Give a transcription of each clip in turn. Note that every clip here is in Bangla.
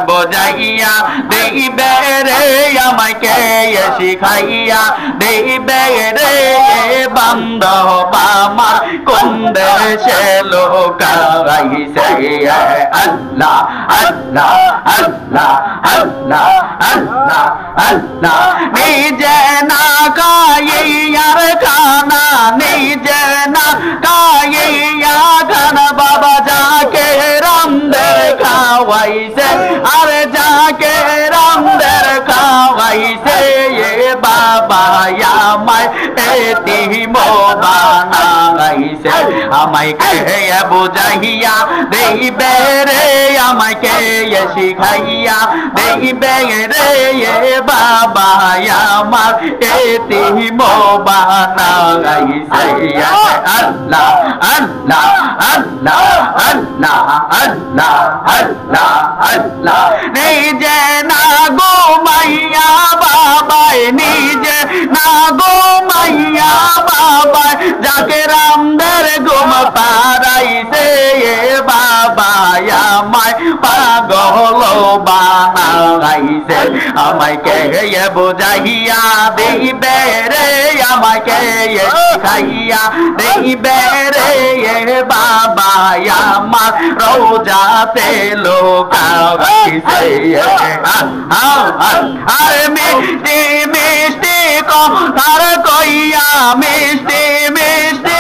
বোঝাইয়া দেইবে রে আমায় কে শিখাইয়া দেইবে রে বান্ধব আমার কোন দেশে লোকাইছে আল্লাহ আল্লাহ আল্লাহ আল্লাহ আল্লাহ আল্লাহ নিজে না খাইয়ার খানা নিজে না খাইয়া খানা বাবা যাকে রামদের খাওয়াইছে আরে যাকে রামদের খাওয়াইছে এ বাবা আমায় এতিম বানাইছে আমায় কে বুঝাইয়া দেইবে রে আমায় কে শিখাইয়া দেইবে রে এ বাবা আমার এতিম বানাইছে আল্লাহ আল্লাহ আল্লাহ আল্লাহ আল্লাহ আল্লাহ আল্লাহ নিজে না ঘুমাইয়া বাবাই নিজে না ঘুমাইয়া বাবাই যাকে রামদের ঘুম পারাইছে এ বাবা আমায় পাগল বানাইছে আমায় কে বুঝাইয়া দেইবে রে আমায় কে শিখাইয়া দেইবে রে বাবা আমার রোজাতে লোকাইছে আরে মিষ্টি মিষ্টি তার কইয়া মিষ্টি মিষ্টি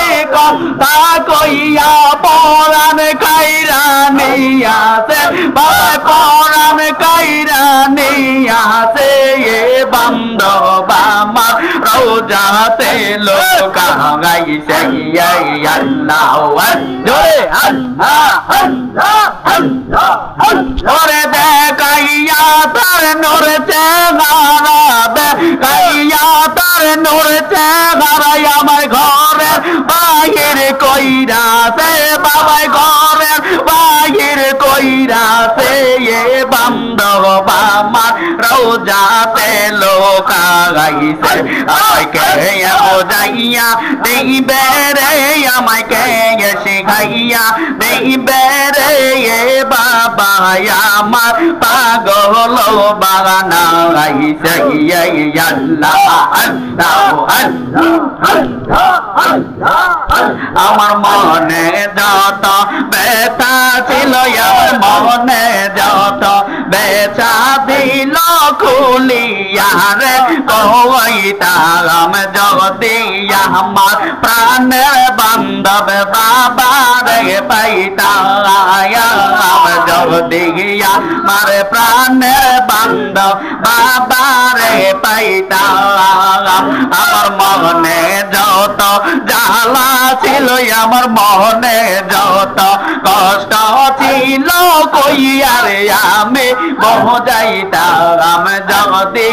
তা কইয়া পরাণ কাইরা নিয়াছে বাবা পরাণ কাইরা নিয়াছে এ বান্ধব আমার রোজাতে লোকাইছে আল্লাহ জোরে আল্লাহ আল্লাহ আল্লাহ ওরে দেখাইয়া তার নূর চেহারা দেখাইয়া তার নূর চেহারা আমার ঘরের বাহির কইরাছে বাবা ঘরের বাহির কইরাছে এ বান্ধব আমার রোজাতে লোকাইছে আমায় কে বুঝাইয়া দেইবে রে আমায় কে শিখাইয়া দেইবে রে এ বাবা আমার পাগল বানাইছে আল্লাহ আল্লাহ আল্লাহ আল্লাহ আল্লাহ আমার মনে যত ব্যথা ছিল আমার মনে যত বেচা দিল খুলিয়া রে কইতাম যদি আমার প্রাণের বান্ধব বাবা রে পাইতাম যদি আমার প্রাণের বান্ধব বাবা রে পাইতাম আমার মনে যত জ্বালা ছিল আমার মনে যত কষ্ট ছিল কইয়া রে আমি বোঝাইতাম যদি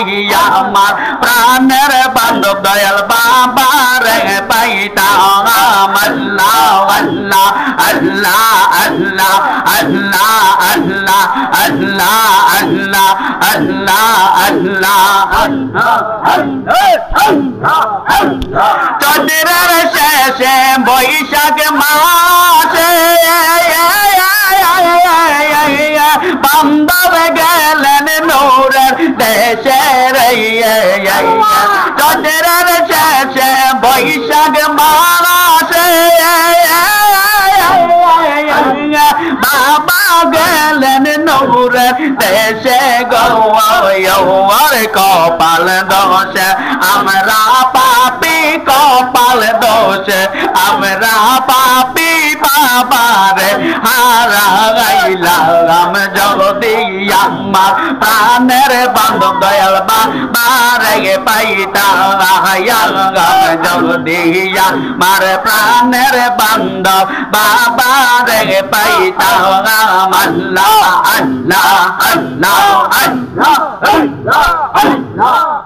আমার প্রাণের বান্ধব দয়াল বাবা রে পাইতাম আল্লাহ আল্লাহ আল্লাহ আল্লাহ আল্লাহ আল্লাহ আল্লাহ আল্লাহ আল্লাহ আল্লাহ চন্দ্রের শেষে বৈশাখ মাসে বান্ধব গেলেন নূরের দেশে রে চন্দ্রের শেষে বৈশাখ মাসে বাবা গেলেন নূরের দেশে গৌর কপাল দোষে আমরা পাপি কপাল দোষে আমরা পাপি বাবারে হারাইলাম যদি আমার প্রাণের বান্ধব দয়াল বাবারে পাইতাম যদি আমার প্রাণের বান্ধব বাবারে পাইতাম আল্লাহ আল্লাহ আল্লাহ আল্লাহ আল্লাহ আল্লাহ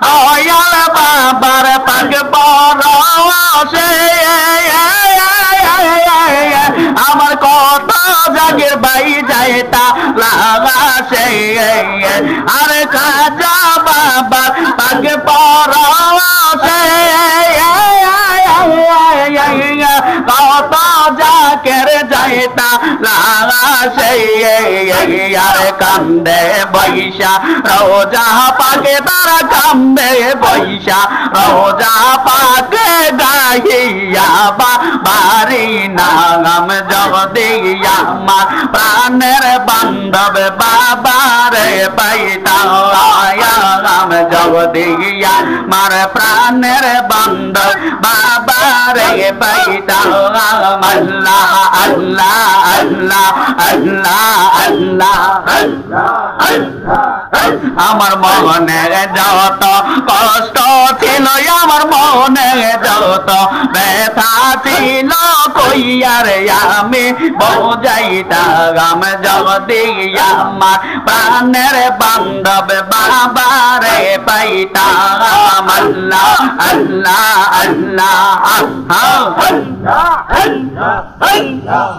দয়াল বাবার পাক পরশে আমার কত জাগের বাই যাইতা লাগাছে আর খাজা বাবার পাক পরশে কত জাকের যাইতা লাগাছে আর কান্দে বৈশা রোজা পাকে তারা কান্দে বৈশা রোজা পাকে গাইয়া বাড়ি নাম জগদিয়া আমার প্রাণের বান্ধব বাবারে পাইতা নাম জগদিয়া আমার প্রাণের বান্ধব বাবারে পাইতা আল্লাহ আল্লাহ আল্লাহ আল্লাহ আল্লাহ আমার মনে যত কষ্ট ছিল আমার মনে যত ব্যথা ছিল কইয়ার আমি বোঝাইতাম জগদিয়া আমার প্রাণের বান্ধব বাবারে পাইতাম আল্লাহ আল্লাহ আল্লাহ আল্লাহ আল্লাহ